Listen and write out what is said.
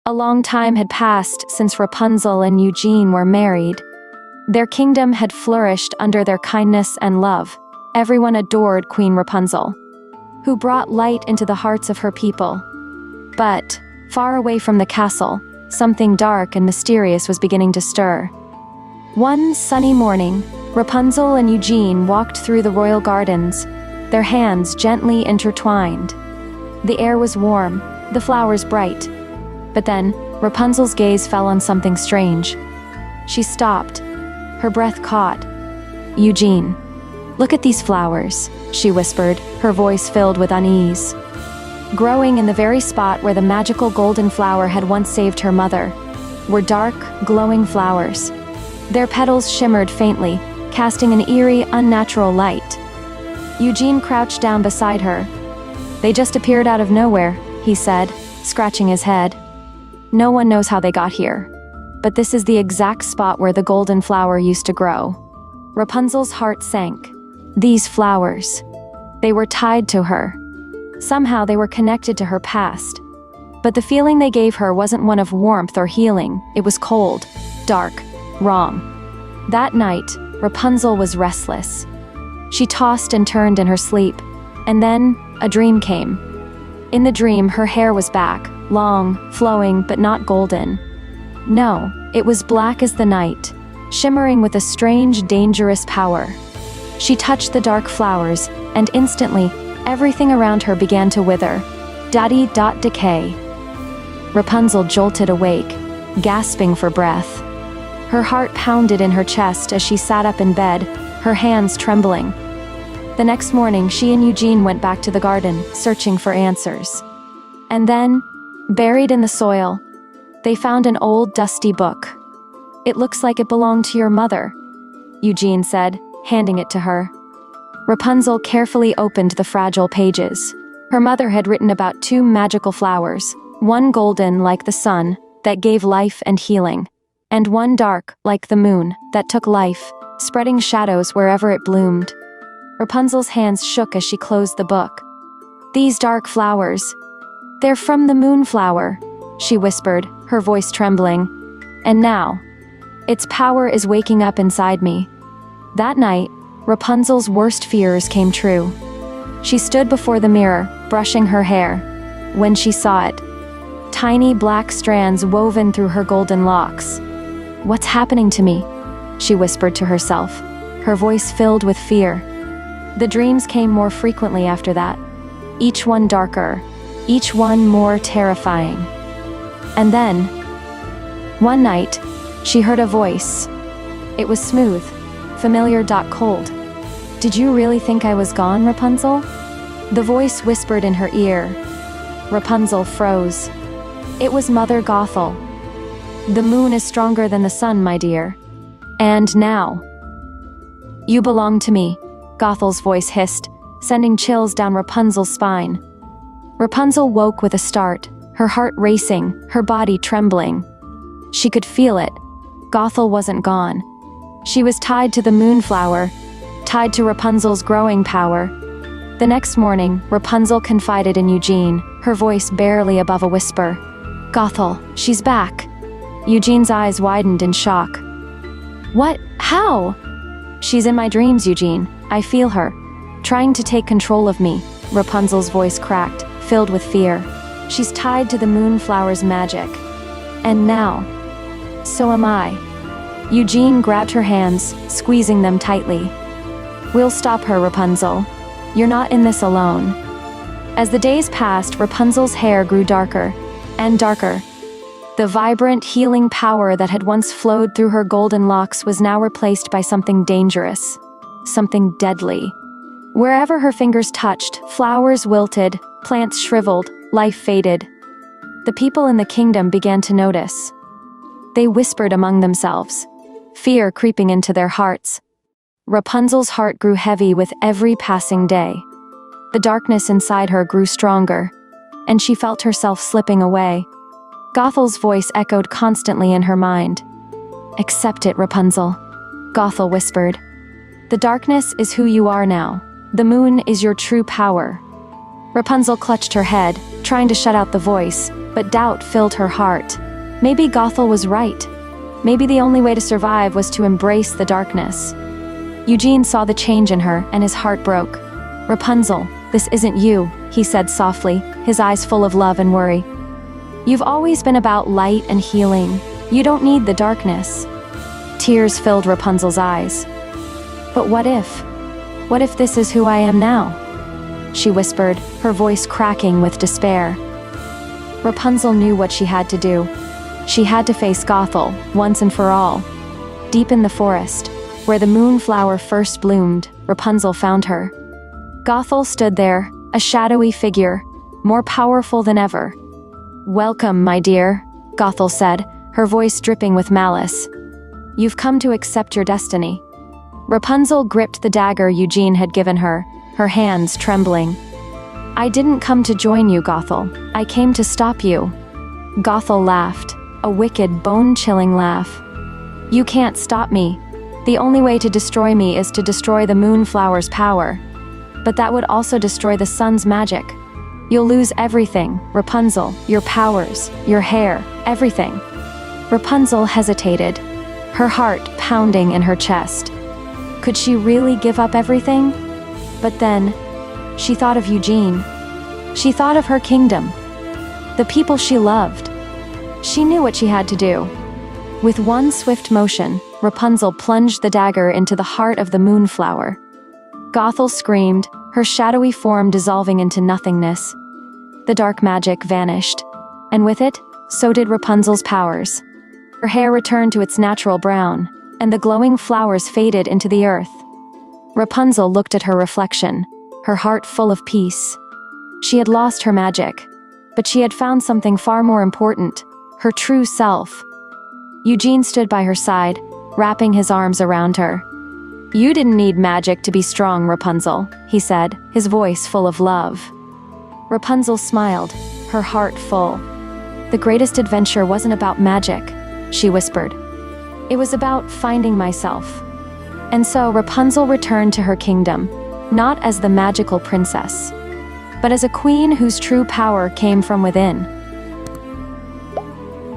A long time had passed since Rapunzel and Eugene were married. Their kingdom had flourished under their kindness and love. Everyone adored Queen Rapunzel, who brought light into the hearts of her people. But, far away from the castle, something dark and mysterious was beginning to stir. One sunny morning, Rapunzel and Eugene walked through the royal gardens, their hands gently intertwined. The air was warm, the flowers bright. But then, Rapunzel's gaze fell on something strange. She stopped, her breath caught. "Eugene, look at these flowers," she whispered, her voice filled with unease. Growing in the very spot where the magical golden flower had once saved her mother, were dark, glowing flowers. Their petals shimmered faintly, casting an eerie, unnatural light. Eugene crouched down beside her. "They just appeared out of nowhere," he said, scratching his head. "No one knows how they got here. But this is the exact spot where the golden flower used to grow." Rapunzel's heart sank. These flowers. They were tied to her. Somehow they were connected to her past. But the feeling they gave her wasn't one of warmth or healing. It was cold, dark, wrong. That night, Rapunzel was restless. She tossed and turned in her sleep. And then, a dream came. In the dream, her hair was back, long, flowing, but not golden. No, it was black as the night, shimmering with a strange, dangerous power. She touched the dark flowers, and instantly, everything around her began to wither. Decay. Rapunzel jolted awake, gasping for breath. Her heart pounded in her chest as she sat up in bed, her hands trembling. The next morning, she and Eugene went back to the garden, searching for answers. And then, buried in the soil, they found an old, dusty book. "It looks like it belonged to your mother," Eugene said, handing it to her. Rapunzel carefully opened the fragile pages. Her mother had written about 2 magical flowers, one golden like the sun, that gave life and healing, and one dark like the moon, that took life, spreading shadows wherever it bloomed. Rapunzel's hands shook as she closed the book. "These dark flowers, they're from the moonflower," she whispered, her voice trembling. "And now, its power is waking up inside me." That night, Rapunzel's worst fears came true. She stood before the mirror, brushing her hair, when she saw it. Tiny black strands woven through her golden locks. "What's happening to me?" she whispered to herself, her voice filled with fear. The dreams came more frequently after that, each one darker, each one more terrifying. And then, one night, she heard a voice. It was smooth, familiar, cold. "Did you really think I was gone, Rapunzel?" The voice whispered in her ear. Rapunzel froze. It was Mother Gothel. "The moon is stronger than the sun, my dear. And now, you belong to me," Gothel's voice hissed, sending chills down Rapunzel's spine. Rapunzel woke with a start, her heart racing, her body trembling. She could feel it. Gothel wasn't gone. She was tied to the moonflower, tied to Rapunzel's growing power. The next morning, Rapunzel confided in Eugene, her voice barely above a whisper. "Gothel, she's back." Eugene's eyes widened in shock. "What? How?" "She's in my dreams, Eugene. I feel her, trying to take control of me." Rapunzel's voice cracked, filled with fear. "She's tied to the moonflower's magic. And now, so am I." Eugene grabbed her hands, squeezing them tightly. "We'll stop her, Rapunzel. You're not in this alone." As the days passed, Rapunzel's hair grew darker and darker. The vibrant, healing power that had once flowed through her golden locks was now replaced by something dangerous, something deadly. Wherever her fingers touched, flowers wilted, plants shriveled, life faded. The people in the kingdom began to notice. They whispered among themselves, fear creeping into their hearts. Rapunzel's heart grew heavy with every passing day. The darkness inside her grew stronger, and she felt herself slipping away. Gothel's voice echoed constantly in her mind. "Accept it, Rapunzel," Gothel whispered. "The darkness is who you are now. The moon is your true power." Rapunzel clutched her head, trying to shut out the voice, but doubt filled her heart. Maybe Gothel was right. Maybe the only way to survive was to embrace the darkness. Eugene saw the change in her, and his heart broke. "Rapunzel, this isn't you," he said softly, his eyes full of love and worry. "You've always been about light and healing. You don't need the darkness." Tears filled Rapunzel's eyes. "But what if? What if this is who I am now?" she whispered, her voice cracking with despair. Rapunzel knew what she had to do. She had to face Gothel, once and for all. Deep in the forest, where the moonflower first bloomed, Rapunzel found her. Gothel stood there, a shadowy figure, more powerful than ever. "Welcome, my dear," Gothel said, her voice dripping with malice. "You've come to accept your destiny." Rapunzel gripped the dagger Eugene had given her, her hands trembling. "I didn't come to join you, Gothel. I came to stop you." Gothel laughed, a wicked, bone-chilling laugh. "You can't stop me. The only way to destroy me is to destroy the moonflower's power. But that would also destroy the sun's magic. You'll lose everything, Rapunzel, your powers, your hair, everything." Rapunzel hesitated, her heart pounding in her chest. Could she really give up everything? But then, she thought of Eugene. She thought of her kingdom, the people she loved. She knew what she had to do. With one swift motion, Rapunzel plunged the dagger into the heart of the moonflower. Gothel screamed, her shadowy form dissolving into nothingness. The dark magic vanished, and with it, so did Rapunzel's powers. Her hair returned to its natural brown, and the glowing flowers faded into the earth. Rapunzel looked at her reflection, her heart full of peace. She had lost her magic, but she had found something far more important, her true self. Eugene stood by her side, wrapping his arms around her. "You didn't need magic to be strong, Rapunzel," he said, his voice full of love. Rapunzel smiled, her heart full. "The greatest adventure wasn't about magic," she whispered. "It was about finding myself." And so Rapunzel returned to her kingdom, not as the magical princess, but as a queen whose true power came from within.